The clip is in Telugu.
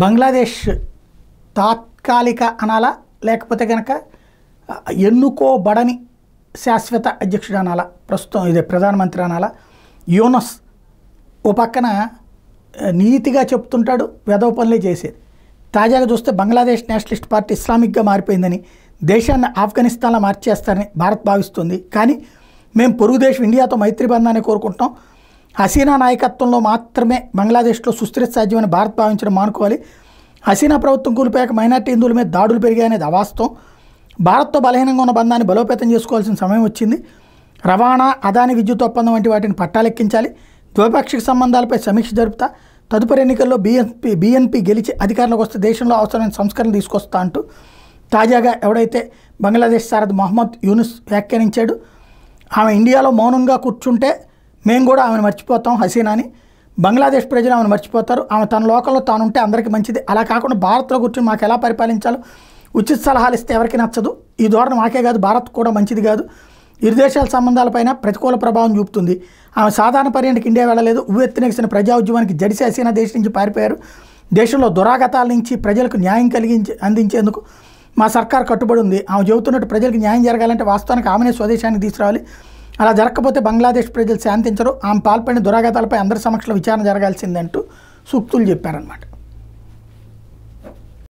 బంగ్లాదేశ్ తాత్కాలిక అనాలా లేకపోతే కనుక ఎన్నుకోబడని శాశ్వత అధ్యక్షుడు అనాలా? ప్రస్తుతం ఇదే ప్రధానమంత్రి అనాలా? యూనస్ ఓ పక్కన నీతిగా చెప్తుంటాడు, వెధవ పనులే చేసేది. తాజాగా చూస్తే బంగ్లాదేశ్ నేషనలిస్ట్ పార్టీ ఇస్లామిక్గా మారిపోయిందని, దేశాన్ని ఆఫ్ఘనిస్తాన్లో మార్చేస్తారని భారత్ భావిస్తుంది. కానీ మేము పొరుగు దేశం ఇండియాతో మైత్రి బంధాన్ని కోరుకుంటున్నాం. హసీనా నాయకత్వంలో మాత్రమే బంగ్లాదేశ్లో సుస్థిరత సాధ్యమని భారత్ భావించడం మానుకోవాలి. హసీనా ప్రభుత్వం కూలిపోయాక మైనార్టీ హిందువుల మీద దాడులు పెరిగాయనేది అవాస్తవం. భారత్తో బలహీనంగా ఉన్న బంధాన్ని బలోపేతం చేసుకోవాల్సిన సమయం వచ్చింది. రవాణా, అదాని విద్యుత్ ఒప్పందం వంటి వాటిని పట్టాలెక్కించాలి. ద్వైపాక్షిక సంబంధాలపై సమీక్ష జరుపుతా. తదుపరి ఎన్నికల్లో బీఎన్పీ గెలిచి అధికారంలోకి వస్తే దేశంలో అవసరమైన సంస్కరణలు తీసుకొస్తా అంటూ తాజాగా ఎవడైతే బంగ్లాదేశ్ సారథి మొహమ్మద్ యూనుస్ వ్యాఖ్యానించాడు. ఆమె ఇండియాలో మౌనంగా కూర్చుంటే మేము కూడా ఆమెను మర్చిపోతాం హసీనాని, బంగ్లాదేశ్ ప్రజలు ఆమెను మర్చిపోతారు, ఆమె తన లోకంలో తానుంటే అందరికీ మంచిది, అలా కాకుండా భారత్లో కూర్చొని మాకు ఎలా పరిపాలించాలో ఉచిత సలహాలు ఇస్తే ఎవరికి నచ్చదు, ఈ ధోరణి మాకే కాదు భారత్ కూడా మంచిది కాదు, ఇరు దేశాల సంబంధాలపైన ప్రతికూల ప్రభావం చూపుతుంది. ఆమె సాధారణ పర్యటనకి ఇండియా వెళ్ళలేదు. ఉవ్వెత్తునెగిసిన ప్రజా ఉద్యమానికి జడిసి హసీనా దేశం నుంచి పారిపోయారు. దేశంలో దురాగతాల నుంచి ప్రజలకు న్యాయం అందించేందుకు మా సర్కార్ కట్టుబడి ఉంది. ఆమె చెబుతున్నట్టు ప్రజలకు న్యాయం జరగాలంటే వాస్తవానికి ఆమెనే స్వదేశానికి తీసుకురావాలి. అలా జరగకపోతే బంగ్లాదేశ్ ప్రజలు శాంతించరు. ఆమె పాల్పడిన దురాగతాలపై అందరి సమక్షంలో విచారణ జరగాల్సిందంటూ సూక్తులు చెప్పారన్నమాట.